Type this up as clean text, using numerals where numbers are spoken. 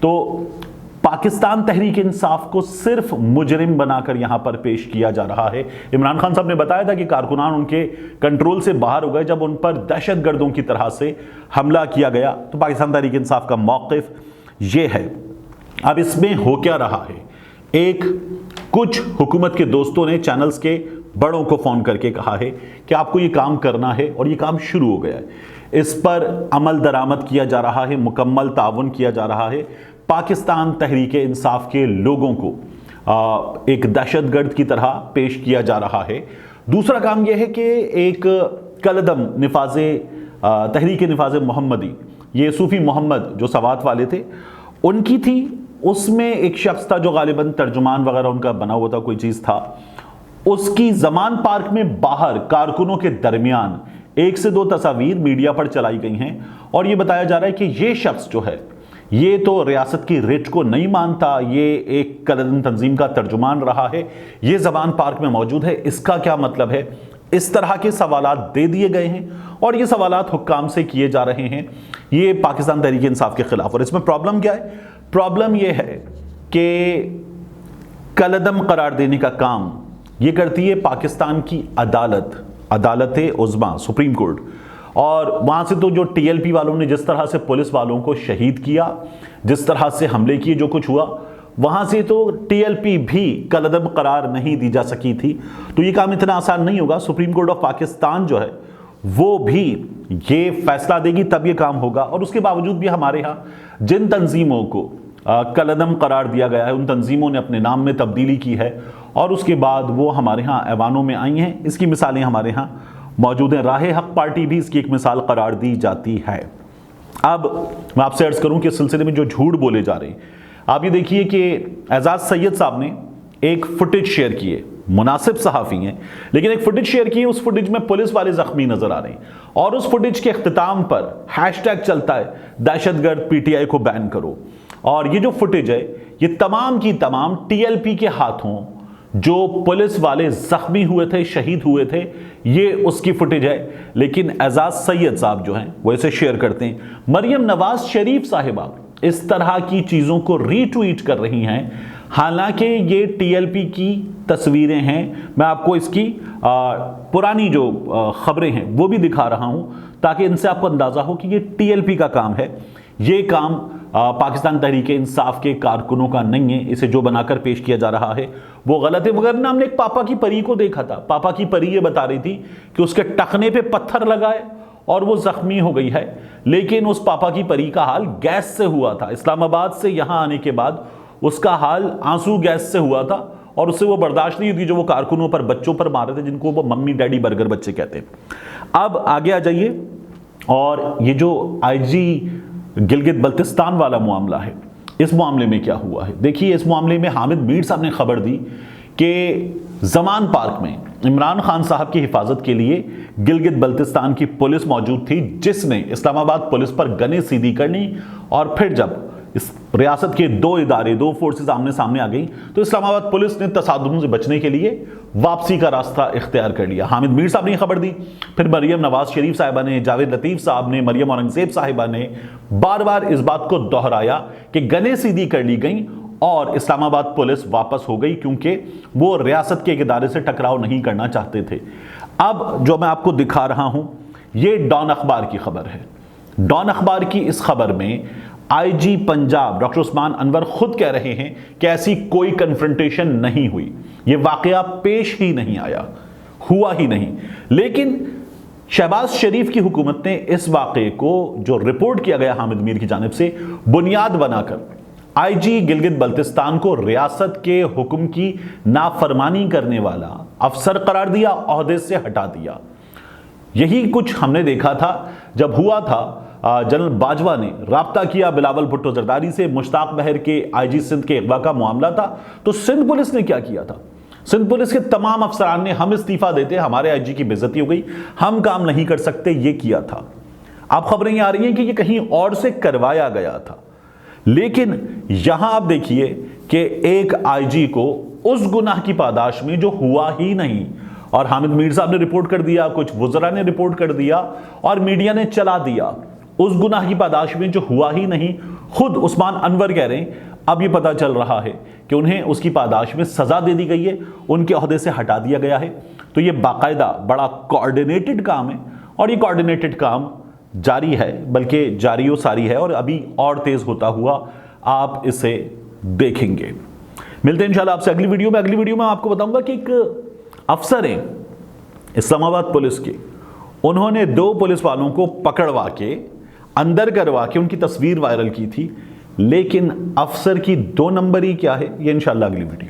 تو پاکستان تحریک انصاف کو صرف مجرم بنا کر یہاں پر پیش کیا جا رہا ہے۔ عمران خان صاحب نے بتایا تھا کہ کارکنان ان کے کنٹرول سے باہر ہو گئے جب ان پر دہشت گردوں کی طرح سے حملہ کیا گیا۔ تو پاکستان تحریک انصاف کا موقف یہ ہے۔ اب اس میں ہو کیا رہا ہے، ایک کچھ حکومت کے دوستوں نے چینلز کے بڑوں کو فون کر کے کہا ہے کہ آپ کو یہ کام کرنا ہے، اور یہ کام شروع ہو گیا ہے، اس پر عمل درآمد کیا جا رہا ہے، مکمل تعاون کیا جا رہا ہے۔ پاکستان تحریک انصاف کے لوگوں کو ایک دہشت گرد کی طرح پیش کیا جا رہا ہے۔ دوسرا کام یہ ہے کہ ایک کالعدم نفاذ تحریک نفاذ محمدی، یہ صوفی محمد جو سوات والے تھے ان کی تھی، اس میں ایک شخص تھا جو غالباً ترجمان وغیرہ ان کا بنا ہوا تھا، کوئی چیز تھا، اس کی زمان پارک میں باہر کارکنوں کے درمیان 1 سے 2 تصاویر میڈیا پر چلائی گئی ہیں، اور یہ بتایا جا رہا ہے کہ یہ شخص جو ہے یہ تو ریاست کی ریٹ کو نہیں مانتا، یہ ایک کالعدم تنظیم کا ترجمان رہا ہے، یہ زبان پارک میں موجود ہے، اس کا کیا مطلب ہے؟ اس طرح کے سوالات دے دیے گئے ہیں، اور یہ سوالات حکام سے کیے جا رہے ہیں، یہ پاکستان تحریک انصاف کے خلاف۔ اور اس میں پرابلم کیا ہے؟ پرابلم یہ ہے کہ کالعدم قرار دینے کا کام یہ کرتی ہے پاکستان کی عدالت عظمیٰ، سپریم کورٹ، اور وہاں سے تو جو ٹی ایل پی والوں نے جس طرح سے پولیس والوں کو شہید کیا، جس طرح سے حملے کیے، جو کچھ ہوا، وہاں سے تو ٹی ایل پی بھی کالعدم قرار نہیں دی جا سکی تھی۔ تو یہ کام اتنا آسان نہیں ہوگا، سپریم کورٹ آف پاکستان جو ہے وہ بھی یہ فیصلہ دے گی تب یہ کام ہوگا۔ اور اس کے باوجود بھی ہمارے ہاں جن تنظیموں کو کالعدم قرار دیا گیا ہے ان تنظیموں نے اپنے نام میں تبدیلی کی ہے، اور اس کے بعد وہ ہمارے ہاں ایوانوں میں آئی ہیں۔ اس کی مثالیں ہمارے ہاں موجود ہیں، راہ حق پارٹی بھی اس کی ایک مثال قرار دی جاتی ہے۔ اب میں آپ سے عرض کروں کہ اس سلسلے میں جو جھوٹ بولے جا رہے ہیں، آپ یہ دیکھیے کہ اعزاز سید صاحب نے ایک فوٹیج شیئر کی ہے، مناسب صحافی ہیں لیکن ایک فوٹیج شیئر کی ہے، اس فوٹیج میں پولیس والے زخمی نظر آ رہے ہیں، اور اس فوٹیج کے اختتام پر ہیش ٹیگ چلتا ہے دہشت گرد پی ٹی آئی کو بین کرو۔ اور یہ جو فوٹیج ہے یہ تمام کی تمام ٹی ایل پی کے ہاتھوں جو پولیس والے زخمی ہوئے تھے، شہید ہوئے تھے، یہ اس کی فوٹیج ہے۔ لیکن اعزاز سید صاحب جو ہیں وہ اسے شیئر کرتے ہیں۔ مریم نواز شریف صاحبہ اس طرح کی چیزوں کو ری ٹویٹ کر رہی ہیں، حالانکہ یہ ٹی ایل پی کی تصویریں ہیں۔ میں آپ کو اس کی پرانی جو خبریں ہیں وہ بھی دکھا رہا ہوں تاکہ ان سے آپ کو اندازہ ہو کہ یہ ٹی ایل پی کا کام ہے، یہ کام پاکستان تحریک انصاف کے کارکنوں کا نہیں ہے۔ اسے جو بنا کر پیش کیا جا رہا ہے وہ غلط ہے۔ وغیرہ ہم نے ایک پاپا کی پری کو دیکھا تھا، پاپا کی پری یہ بتا رہی تھی کہ اس کے ٹخنے پہ پتھر لگائے اور وہ زخمی ہو گئی ہے، لیکن اس پاپا کی پری کا حال گیس سے ہوا تھا۔ اسلام آباد سے یہاں آنے کے بعد اس کا حال آنسو گیس سے ہوا تھا، اور اس سے وہ برداشت نہیں ہوتی جو وہ کارکنوں پر، بچوں پر مار رہے تھے، جن کو وہ ممی ڈیڈی برگر بچے کہتے ہیں۔ اب آگے آ جائیے، اور یہ جو آئی جی گلگت بلتستان والا معاملہ ہے، اس معاملے میں کیا ہوا ہے؟ دیکھیے، اس معاملے میں حامد میر صاحب نے خبر دی کہ زمان پارک میں عمران خان صاحب کی حفاظت کے لیے گلگت بلتستان کی پولیس موجود تھی، جس نے اسلام آباد پولیس پر گنیں سیدھی کرنی، اور پھر جب اس ریاست کے دو ادارے، دو فورسز آمنے سامنے آ گئی تو اسلام آباد پولیس نے تصادموں سے بچنے کے لیے واپسی کا راستہ اختیار کر لیا۔ حامد میر صاحب نے خبر دی، پھر مریم نواز شریف صاحبہ نے، جاوید لطیف صاحب نے، مریم اورنگزیب صاحبہ نے بار بار اس بات کو دہرایا کہ گنیں سیدھی کر لی گئیں اور اسلام آباد پولیس واپس ہو گئی، کیونکہ وہ ریاست کے ایک ادارے سے ٹکراؤ نہیں کرنا چاہتے تھے۔ اب جو میں آپ کو دکھا رہا ہوں یہ ڈان اخبار کی خبر ہے۔ ڈان اخبار کی اس خبر میں آئی جی پنجاب ڈاکٹر عثمان انور خود کہہ رہے ہیں کہ ایسی کوئی کنفرنٹیشن نہیں ہوئی، یہ واقعہ پیش ہی نہیں آیا، ہوا ہی نہیں۔ لیکن شہباز شریف کی حکومت نے اس واقعے کو جو رپورٹ کیا گیا حامد میر کی جانب سے بنیاد بنا کر آئی جی گلگت بلتستان کو ریاست کے حکم کی نافرمانی کرنے والا افسر قرار دیا، عہدے سے ہٹا دیا۔ یہی کچھ ہم نے دیکھا تھا جب ہوا تھا جنرل باجوہ نے رابطہ کیا بلاول بھٹو زرداری سے، مشتاق بہر کے آئی جی سندھ کے اغوا کا معاملہ تھا، تو سندھ پولیس نے کیا کیا تھا؟ سندھ پولیس کے تمام افسران نے ہم استعفیٰ دیتے، ہمارے آئی جی کی بے عزتی ہو گئی، ہم کام نہیں کر سکتے، یہ کیا تھا۔ اب خبریں یہ آ رہی ہیں کہ یہ کہیں اور سے کروایا گیا تھا، لیکن یہاں آپ دیکھیے کہ ایک آئی جی کو اس گناہ کی پاداش میں جو ہوا ہی نہیں، اور حامد میر صاحب نے رپورٹ کر دیا، کچھ وزراء نے رپورٹ کر دیا، اور میڈیا نے چلا دیا، اس گناہ کی پاداش میں جو ہوا ہی نہیں خود عثمان انور کہہ رہے ہیں اب یہ پتا چل رہا ہے کہ انہیں اس کی پاداش میں سزا دے دی گئی ہے، ان کے عہدے سے ہٹا دیا گیا ہے۔ تو یہ باقاعدہ بڑا کوارڈینیٹڈ کام ہے، اور یہ کوارڈینیٹڈ کام جاری ہے، بلکہ جاری و ساری ہے، اور ابھی اور تیز ہوتا ہوا آپ اسے دیکھیں گے۔ ملتے ہیں انشاءاللہ آپ سے اگلی ویڈیو میں۔ اگلی ویڈیو میں آپ کو بتاؤں گا کہ ایک افسر ہیں اسلام آباد پولیس کے، انہوں نے 2 پولیس والوں کو پکڑوا کے اندر کروا کے ان کی تصویر وائرل کی تھی، لیکن افسر کی 2 نمبری کیا ہے، یہ انشاءاللہ اگلی ویڈیو